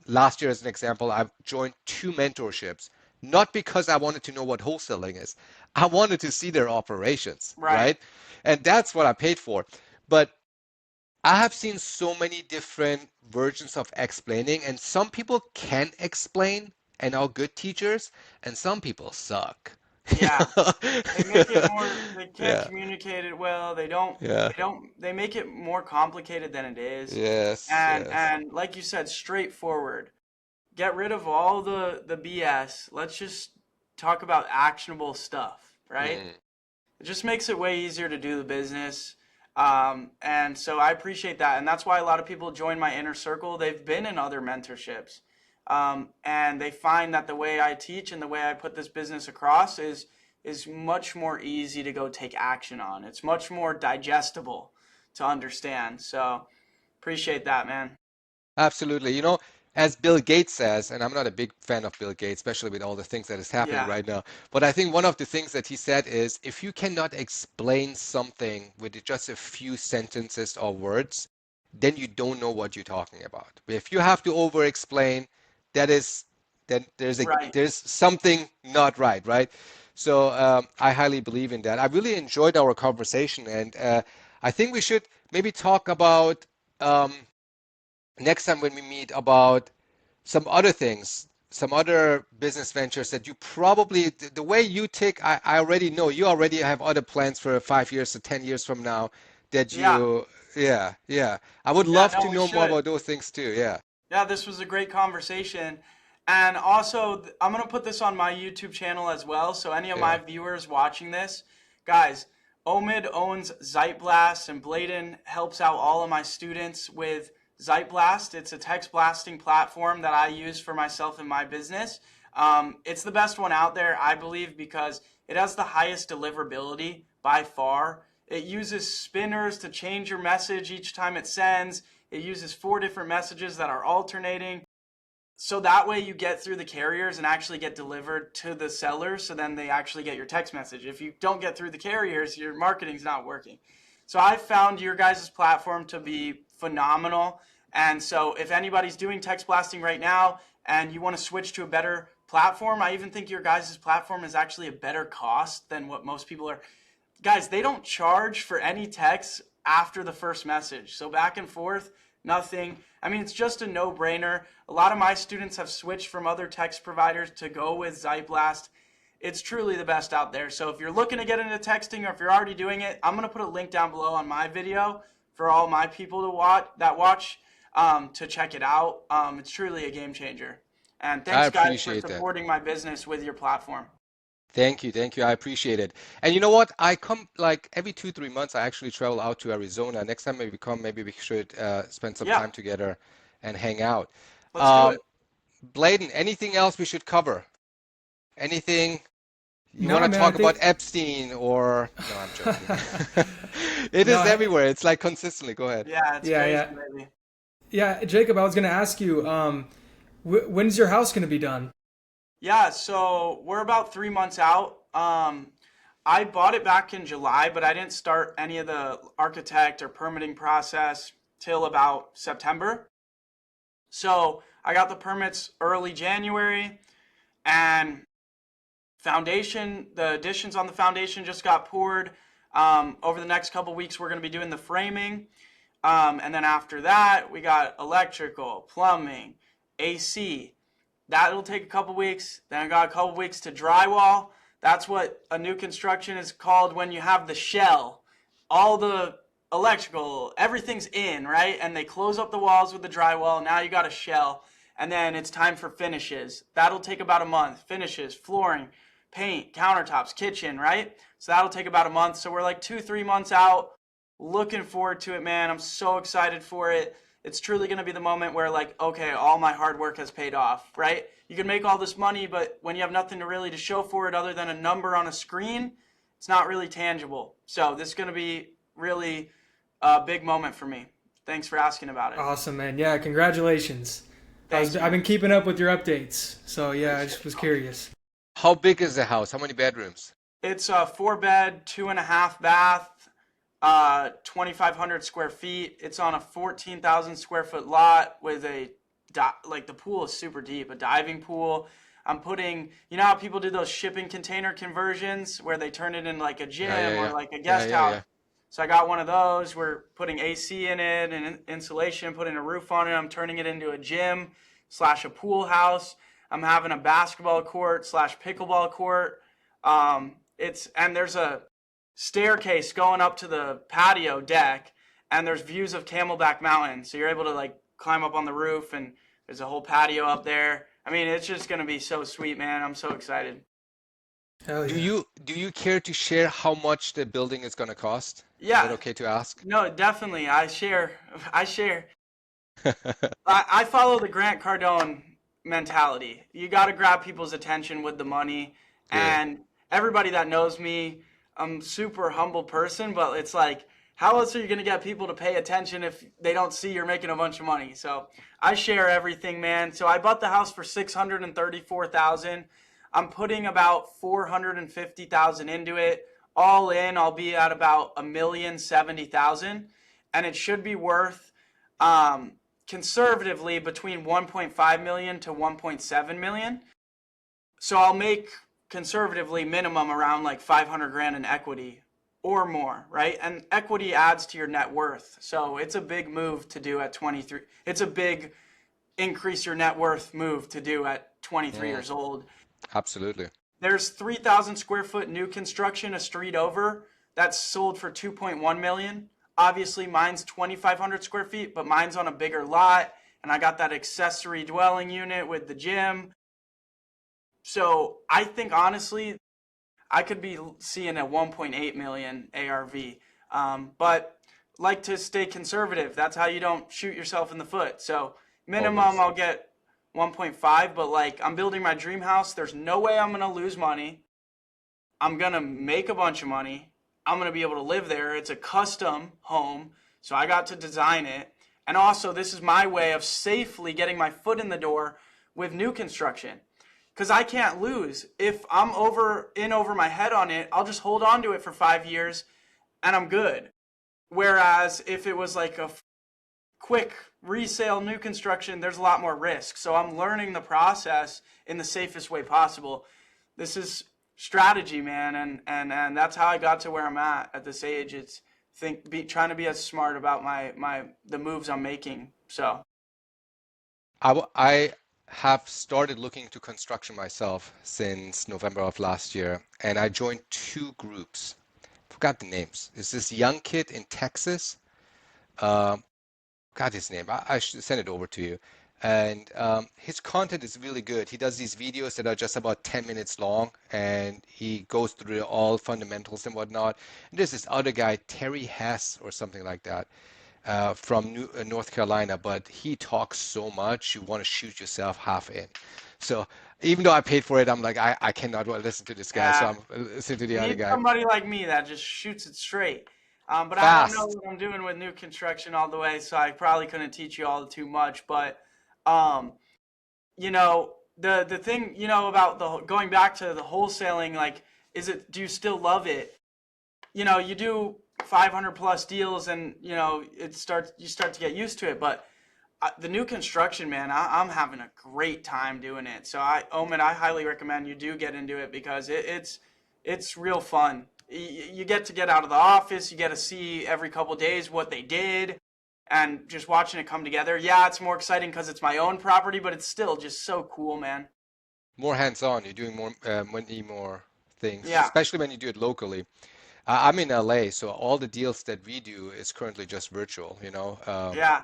last year, as an example, I've joined 2 mentorships, not because I wanted to know what wholesaling is. I wanted to see their operations, Right. right? And that's what I paid for. But I have seen so many different versions of explaining, and some people can explain and are good teachers, and some people suck. Yeah. They make it more, they can't Yeah, communicate it well. They don't, yeah, they make it more complicated than it is. yes, yes. And like you said, straightforward. Get rid of all the BS. Let's just talk about actionable stuff, right? Mm. It just makes it way easier to do the business. And so I appreciate that. And that's why a lot of people join my inner circle. They've been in other mentorships. And they find that the way I teach and the way I put this business across is much more easy to go take action on. It's much more digestible to understand. So appreciate that, man. Absolutely. As Bill Gates says, and I'm not a big fan of Bill Gates, especially with all the things that is happening Yeah, right now, but I think one of the things that he said is if you cannot explain something with just a few sentences or words, then you don't know what you're talking about. But if you have to over explain, that is then right. there's something not right, right? So I highly believe in that. I really enjoyed our conversation, and I think we should maybe talk about um, next time when we meet about some other things, some other business ventures that you probably, the way you tick, I already know you already have other plans for 5 years to 10 years from now that Yeah. yeah, yeah. I would Yeah, love no, to we know more should. about those things too. Yeah, Yeah, this was a great conversation. And also, I'm going to put this on my YouTube channel as well. So, any of my yeah. viewers watching this, guys, Omid owns Zeit Blast, and Bladen helps out all of my students with Zeit Blast. It's a text blasting platform that I use for myself and my business. It's the best one out there, I believe, because it has the highest deliverability by far. It uses spinners to change your message each time it sends. It uses 4 different messages that are alternating. So that way you get through the carriers and actually get delivered to the sellers. So then they actually get your text message. If you don't get through the carriers, your marketing's not working. So I found your guys' platform to be phenomenal. And so if anybody's doing text blasting right now and you want to switch to a better platform, I even think your guys' platform is actually a better cost than what most people are. Guys, they don't charge for any text after the first message. So back and forth, nothing. I mean, it's just a no-brainer. A lot of my students have switched from other text providers to go with Zyblast. It's truly the best out there. So if you're looking to get into texting, or if you're already doing it, I'm going to put a link down below on my video for all my people to watch to check it out. It's truly a game changer. And I thanks, guys, for appreciate that. supporting my business with your platform. Thank you, thank you. I appreciate it. And you know what? I come like every 2, 3 months. I actually travel out to Arizona. Next time maybe come, maybe we should spend some Yeah, time together and hang out. let's do Um, it. Bladen, anything else we should cover? Anything you want No, to man, I talk about think. Epstein or no, I'm joking. It No, is everywhere. It's like consistently. Go ahead. Yeah, it's yeah, crazy, yeah, baby. yeah. Jacob, I was gonna ask you, when's your house gonna be done? Yeah, so we're about 3 months out. I bought it back in July, but I didn't start any of the architect or permitting process till about September. So I got the permits early January, and the additions on the foundation just got poured. Over the next couple weeks, we're going to be doing the framing. And then after that, we got electrical, plumbing, AC. That'll take a couple weeks. Then I got a couple weeks to drywall. That's what a new construction is called when you have the shell. All the electrical, everything's in, right? And they close up the walls with the drywall. Now you got a shell. And then it's time for finishes. That'll take about a month. Finishes, flooring, paint, countertops, kitchen, right? So that'll take about a month. So we're like 2, 3 months out. Looking forward to it, man. I'm so excited for it. It's truly going to be the moment where, like, okay, all my hard work has paid off, right? You can make all this money, but when you have nothing to show for it other than a number on a screen, it's not really tangible. So this is going to be really a big moment for me. Thanks for asking about it. Awesome, man. Yeah, congratulations. Thanks, I've man. been keeping up with your updates, so yeah, I Appreciate just was it. curious. How big is the house? How many bedrooms? It's a 4 bed, 2.5 bath, 2,500 square feet. It's on a 14,000 square foot lot with like the pool is super deep, a diving pool. I'm putting, you know how people do those shipping container conversions where they turn it into like a Yeah, yeah, gym or yeah. like a Yeah, guest yeah, house. yeah. So I got one of those. We're putting AC in it and insulation, putting a roof on it. I'm turning it into a gym slash a pool house. I'm having a basketball court slash pickleball court. And there's a staircase going up to the patio deck, and there's views of Camelback Mountain. So you're able to like climb up on the roof, and there's a whole patio up there. I mean, it's just gonna be so sweet, man. I'm so excited. Hell Do yeah. you care to share how much the building is going to cost? Is that Yeah, okay to ask? no, definitely. I share. I share. I follow the Grant Cardone mentality. You got to grab people's attention with the money. Good. And everybody that knows me, I'm a super humble person, but it's like, how else are you going to get people to pay attention if they don't see you're making a bunch of money? So I share everything, man. So I bought the house for 634,000. I'm putting about 450,000 into it. All in, I'll be at about 1,070,000, and it should be worth um, conservatively between 1.5 million to 1.7 million. So I'll make conservatively minimum around like 500 grand in equity or more, right? And equity adds to your net worth. So it's a big move to do at 23. It's a big increase your net worth move to do at 23 Mm, years old. absolutely. There's 3,000 square foot new construction a street over that's sold for 2.1 million. Obviously, mine's 2,500 square feet, but mine's on a bigger lot, and I got that accessory dwelling unit with the gym. So I think honestly, I could be seeing a 1.8 million ARV, but like to stay conservative. That's how you don't shoot yourself in the foot. So minimum, Always. I'll get 1.5, but like I'm building my dream house. There's no way I'm gonna lose money. I'm gonna make a bunch of money. I'm gonna be able to live there. It's a custom home, so I got to design it. And also, this is my way of safely getting my foot in the door with new construction. Because I can't lose. If I'm over my head on it, I'll just hold on to it for 5 years and I'm good. Whereas if it was like a quick resale new construction, there's a lot more risk. So I'm learning the process in the safest way possible. This is strategy, man, and that's how I got to where I'm at this age. It's trying to be as smart about my the moves I'm making. So I have started looking into construction myself since November of last year, and I joined two groups. Forgot the names. Is this young kid in Texas? Um, Got his name. I should send it over to you. And his content is really good. He does these videos that are just about 10 minutes long, and he goes through all fundamentals and whatnot. And there's this other guy, Terry Hess or something like that, from North Carolina, but he talks so much, you want to shoot yourself half in. So even though I paid for it, I'm like, I cannot listen to this guy, so yeah, I'm listening to the you other need guy. somebody like me that just shoots it straight. But I don't know Fast. what I'm doing with new construction all the way, so I probably couldn't teach you all too much. But um, the thing about the going back to the wholesaling, like, do you still love it? You do 500 plus deals, and you start to get used to it. But the new construction, man, I'm having a great time doing it. So Omen, I highly recommend you do get into it because it's real fun. You get to get out of the office, you get to see every couple days what they did, and just watching it come together. Yeah, it's more exciting because it's my own property, but it's still just so cool, man. More hands-on. You're doing many more things, Yeah, especially when you do it locally. I'm in LA, so all the deals that we do is currently just virtual, yeah.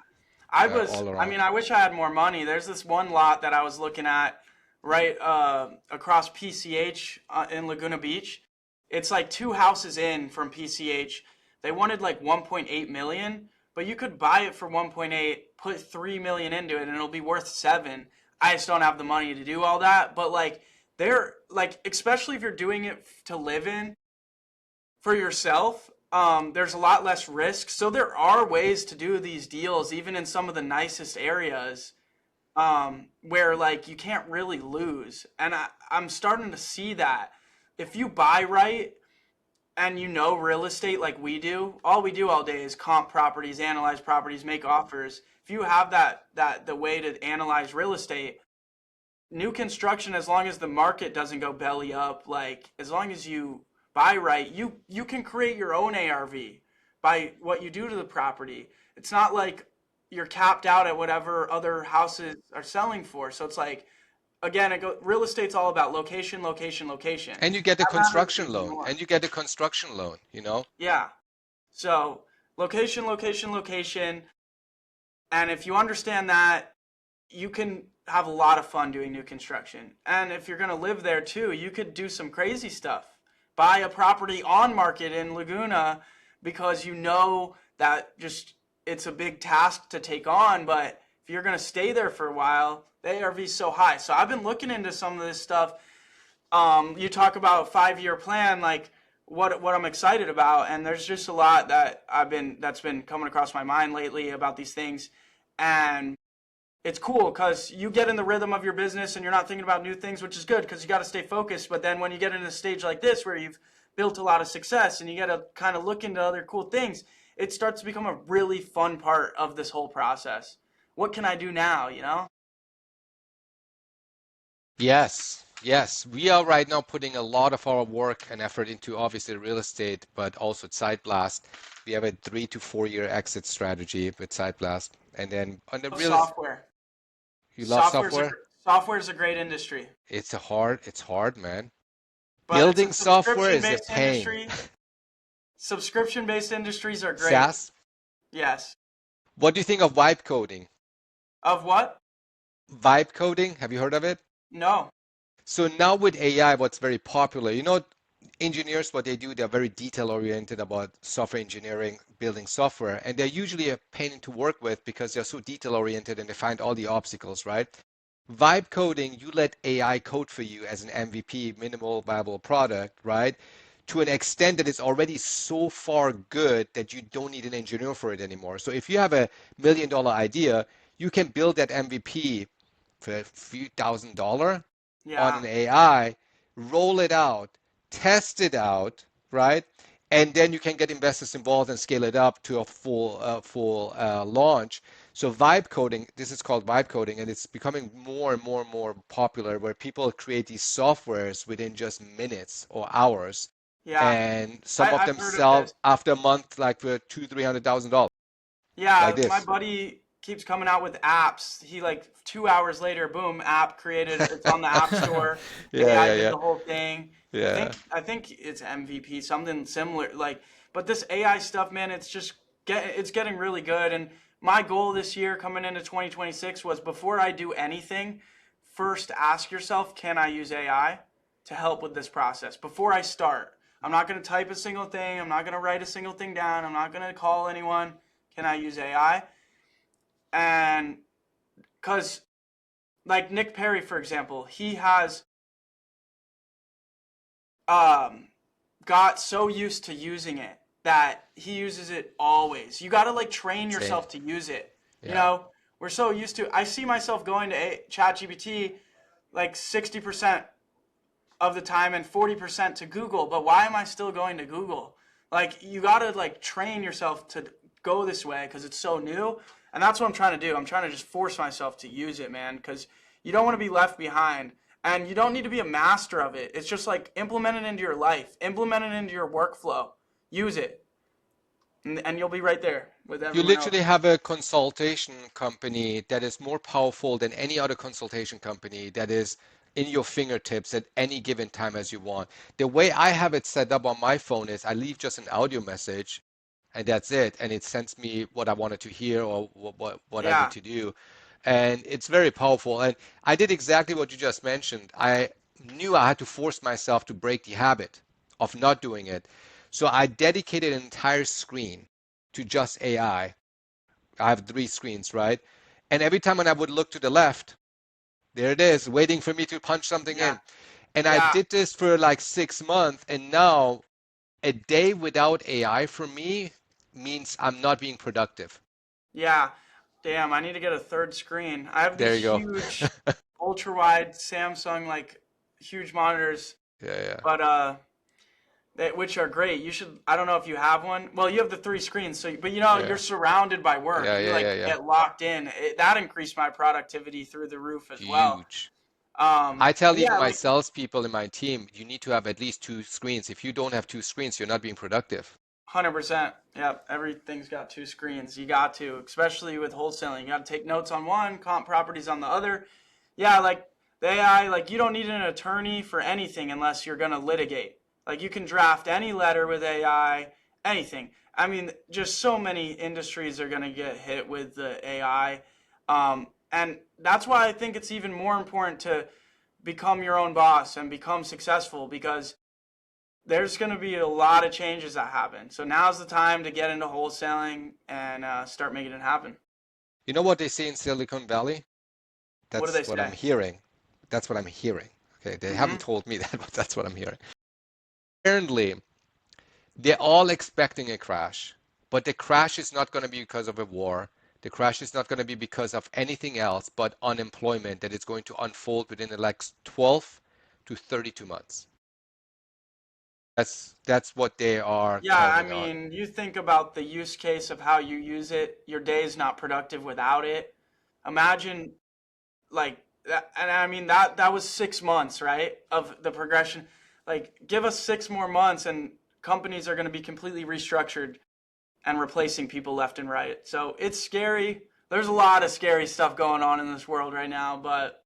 all I around. mean, I wish I had more money. There's this one lot that I was looking at right across PCH in Laguna Beach. It's like two houses in from PCH. They wanted like 1.8 million, but you could buy it for 1.8, put 3 million into it, and it'll be worth 7. I just don't have the money to do all that. But like, they're like, especially if you're doing it to live in, for yourself, there's a lot less risk. So there are ways to do these deals, even in some of the nicest areas, where like you can't really lose. And I'm starting to see that if you buy right and real estate like we do, all we do all day is comp properties, analyze properties, make offers. If you have the way to analyze real estate, new construction, as long as the market doesn't go belly up, like as long as you buy right, you can create your own ARV by what you do to the property. It's not like you're capped out at whatever other houses are selling for. So it's like again, real estate's all about location, location, location. And you get the That matters construction even loan, more. and you get the construction loan, Yeah. So location, location, location. And if you understand that, you can have a lot of fun doing new construction. And if you're going to live there too, you could do some crazy stuff. Buy a property on market in Laguna because you know that just it's a big task to take on, but if you're going to stay there for a while, the ARV is so high. So I've been looking into some of this stuff. You talk about 5-year plan, like what I'm excited about, and there's just a lot that's been coming across my mind lately about these things, and it's cool because you get in the rhythm of your business and you're not thinking about new things, which is good because you got to stay focused. But then when you get in a stage like this where you've built a lot of success and you got to kind of look into other cool things, it starts to become a really fun part of this whole process. What can I do now, you know? Yes, yes. We are right now putting a lot of our work and effort into obviously real estate, but also Zeit. We have a 3 to 4 year exit strategy with Zeit. And then on the real estate, Software. you love Software's a software? software's a great industry, It's hard, man. but it's a Building software is a subscription-based pain. industry. Subscription-based industries are great. SaaS? Yes. What do you think of vibe coding? Of what? Vibe coding, have you heard of it? No. So now with AI, what's very popular, engineers, what they do, they're very detail oriented about software engineering, building software, and they're usually a pain to work with because they're so detail oriented and they find all the obstacles, right? Vibe coding, you let AI code for you as an MVP, minimal viable product, right? To an extent that it's already so far good that you don't need an engineer for it anymore. So if you have $1 million idea, you can build that MVP for a few $1,000 on Yeah. an AI, roll it out, test it out, right? And then you can get investors involved and scale it up to a full launch. So vibe coding, this is called vibe coding, and it's becoming more and more and more popular where people create these softwares within just minutes or hours. Yeah. And some of I've them heard of sell this. after a month like for $200,000-300,000, like Yeah, my this. buddy keeps coming out with apps. He like 2 hours later, boom, app created. It's on the App Store. Yeah, AI yeah, did yeah, the whole thing. I yeah. think I think it's MVP, something similar. Like, but this AI stuff, man, it's getting really good. And my goal this year, coming into 2026, was before I do anything, first ask yourself, can I use AI to help with this process before I start? I'm not going to type a single thing. I'm not going to write a single thing down. I'm not going to call anyone. Can I use AI? And because, like Nick Perry, for example, he has um, got so used to using it that he uses it always. You got to like train Same. yourself to use it. You Yeah. know, we're so used to. I see myself going to ChatGPT like 60% of the time and 40% to Google, but why am I still going to Google? Like you got to like train yourself to go this way because it's so new. And that's what I'm trying to do. I'm trying to just force myself to use it, man, because you don't want to be left behind. And you don't need to be a master of it. It's just like implement it into your life, implement it into your workflow, use it, and you'll be right there with You everyone else. literally have a consultation company that is more powerful than any other consultation company that is in your fingertips at any given time as you want. The way I have it set up on my phone is I leave just an audio message and that's it. And it sends me what I wanted to hear or what I need Yeah, to do. And it's very powerful. And I did exactly what you just mentioned. I knew I had to force myself to break the habit of not doing it. So I dedicated an entire screen to just AI. I have 3 screens, right? And every time when I would look to the left, there it is, waiting for me to punch something yeah, in. And I yeah, did this for like 6 months, and now a day without AI for me means I'm not being productive. yeah. Damn, I need to get a third screen. I have There these you go. huge ultra wide Samsung like huge monitors, Yeah, yeah, but which are great. You should. I don't know if you have one. Well, you have the 3 screens, so but you know you're yeah, surrounded by work. yeah, You yeah, like yeah, yeah. get locked in. That increased my productivity through the roof as well. Huge. I tell But even yeah, my like salespeople in my team, you need to have at least 2 screens. If you don't have 2 screens, you're not being productive. 100%. Yep, everything's got 2 screens. You got to, especially with wholesaling. You got to take notes on one, comp properties on the other. Yeah, like The AI, like, you don't need an attorney for anything unless you're going to litigate. Like, you can draft any letter with AI, anything. I mean, just so many industries are going to get hit with the AI. And that's why I think it's even more important to become your own boss and become successful, because there's going to be a lot of changes that happen. So now's the time to get into wholesaling and start making it happen. You know what they say in Silicon Valley? What do That's they what I'm say? hearing. That's what I'm hearing. Okay, they Mm-hmm. haven't told me that, but that's what I'm hearing. Apparently, they're all expecting a crash, but the crash is not going to be because of a war. The crash is not going to be because of anything else but unemployment that is going to unfold within the next 12 to 32 months. That's what they are Yeah, I counting on. mean, you think about the use case of how you use it. Your day is not productive without it. Imagine, like that, and I mean that was 6 months, right, of the progression. Like, give us 6 more months, and companies are going to be completely restructured and replacing people left and right. So it's scary. There's a lot of scary stuff going on in this world right now, but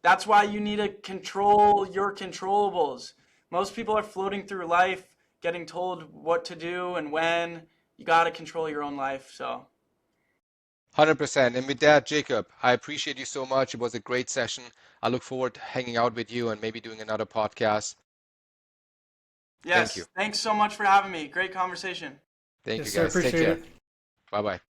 that's why you need to control your controllables. Most people are floating through life getting told what to do and when. You got to control your own life. So, 100%. And with that, Jacob, I appreciate you so much. It was a great session. I look forward to hanging out with you and maybe doing another podcast. Thank you. yes, thanks so much for having me. Great conversation. Thank Yes, you, sir. guys. Take Appreciate care. it. Bye bye.